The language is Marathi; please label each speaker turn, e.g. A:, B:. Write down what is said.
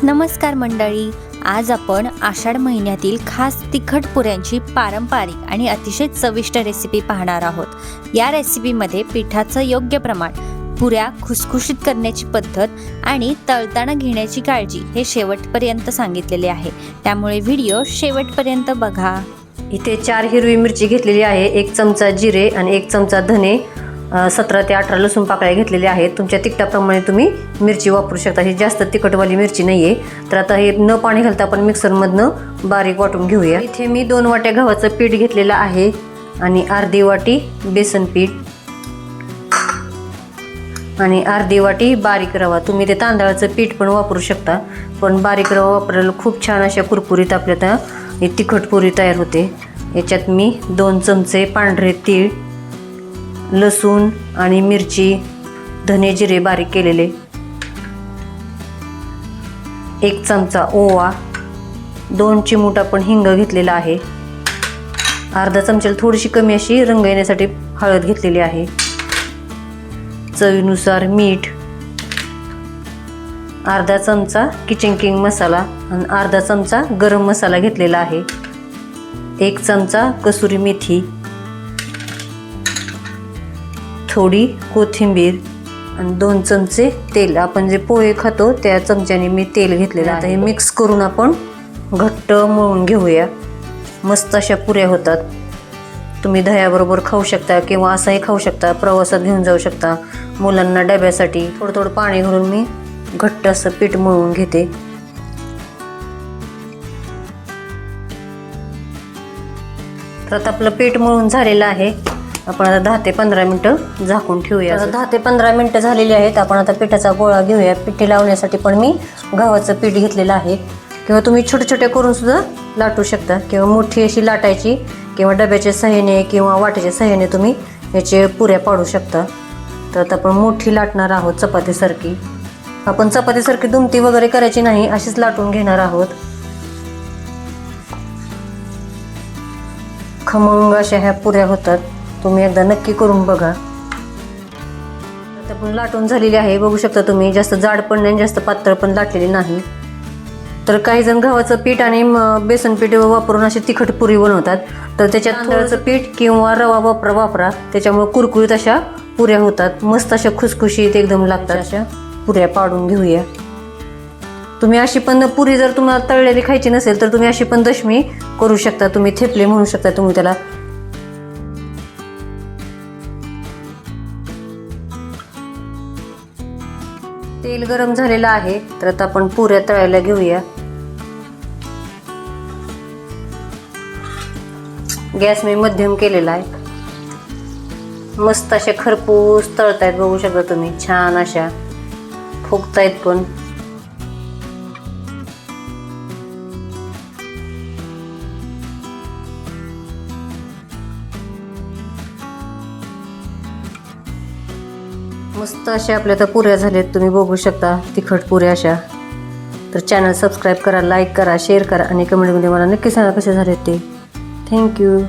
A: नमस्कार मंडळी, आज आपण आषाढ महिन्यातील खास तिखट पुऱ्यांची पारंपरिक आणि अतिशय चविष्ट रेसिपी पाहणार आहोत। या रेसिपीमध्ये पिठाचं योग्य प्रमाण, पुऱ्या खुसखुशीत करण्याची पद्धत आणि तळताना घेण्याची काळजी हे शेवटपर्यंत सांगितलेले आहे, त्यामुळे व्हिडिओ शेवटपर्यंत बघा।
B: इथे 4 हिरवी मिरची घेतलेली आहे, 1 चमचा जिरे आणि 1 चमचा धने, 17 ते 18 लसूण पाकळ्या घेतलेल्या आहेत। तुमच्या तिखटाप्रमाणे तुम्ही मिरची वापरू शकता। ही जास्त तिखटवाली मिरची नाहीये, तर आता हे न पाणी घालता आपण मिक्सरमधनं बारीक वाटून घेऊया। इथे मी 2 वाट्या गव्हाचं पीठ घेतलेलं आहे आणि अर्धी वाटी बेसन पीठ आणि अर्धी वाटी बारीक रवा। तुम्ही ते तांदळाचं पीठ पण वापरू शकता, पण बारीक रवा वापरलेला खूप छान अशा कुरकुरीत आपल्या तिखट पुरी तयार होते। याच्यात मी 2 चमचे पांढरे तीळ, लसूण आणि मिरची, धने जिरे बारीक केलेले, 1 चमचा ओवा, 2 चिमूट आपण हिंग घेतलेला आहे, अर्धा चमच्याला थोडीशी कमी अशी रंग येण्यासाठी हळद घेतलेली आहे, चवीनुसार मीठ, अर्धा चमचा किचन किंग मसाला आणि अर्धा चमचा गरम मसाला घेतलेला आहे, 1 चमचा कसुरी मेथी, थोडी कोथिंबीर आणि 2 चमचे तेल। आपण जे पोहे खातो त्या चमच्याने मी तेल घेतलेलं आहे। आता हे मिक्स करून आपण घट्ट मळून घेऊया। मस्त अशा पुऱ्या होतात। तुम्ही दह्याबरोबर खाऊ शकता किंवा असाही खाऊ शकता, प्रवासात घेऊन जाऊ शकता, मुलांना डब्यासाठी। थोडं थोडं पाणी घालून मी घट्ट असं पीठ मळून घेते। तर आता आपलं पीठ मळून झालेलं आहे। आपण आता 10 ते 15 मिनिटं झाकून ठेवूया। 10 ते 15 मिनिटं झालेली आहेत। आपण आता पिठाचा गोळा घेऊया। पिठी लावण्यासाठी पण मी गव्हाचं पीठ घेतलेलं आहे, किंवा तुम्ही छोटे छोटे करून सुद्धा लाटू शकता, किंवा मोठी अशी लाटायची, किंवा डब्याच्या सहाय्याने किंवा वाट्याच्या सहाय्याने तुम्ही याचे पुऱ्या पाडू शकता। तर आता आपण मोठी लाटणार आहोत चपातीसारखी। आपण चपातीसारखी दुमटी वगैरे करायची नाही, अशीच लाटून घेणार आहोत। खमंग अशा ह्या पुऱ्या होतात, तुम्ही एकदा नक्की करून बघा। आता पण लाटून झालेली आहे, बघू शकता तुम्ही। जास्त जाड पण नाही, जास्त पातळ पण लाटलेली नाही। तर काही जण गव्हाचं पीठ आणि बेसन पीठ वापरून अशी तिखट पुरी बनवतात, तर त्याच्यात तांदळाचं पीठ किंवा रवा वापरा, त्याच्यामुळे कुरकुरीत अशा पुऱ्या होतात, मस्त अशा खुसखुशीत एकदम लागतात। अशा पुऱ्या पाडून घेऊया। तुम्ही अशी पण पुरी जर तुम्हाला तळलेली खायची नसेल तर तुम्ही अशी पण दशमी करू शकता, तुम्ही थेपले म्हणू शकता तुम्ही त्याला। तेल गरम झालेलं आहे, तर आता आपण पुऱ्या तळायला घेऊया। गॅस मी मध्यम केलेला आहे। मस्त अशा खरपूस तळतायत, बघू शकता तुम्ही। छान अशा फुगतायत पण। मस्त अशा आपल्या आता पुऱ्या झाल्यात, तुम्ही बघू शकता, तिखट पुऱ्या अशा। तर चॅनल सबस्क्राईब करा, लाईक करा, शेअर करा आणि कमेंटमध्ये मला नक्की सांगा कसे झाले ते। थँक्यू।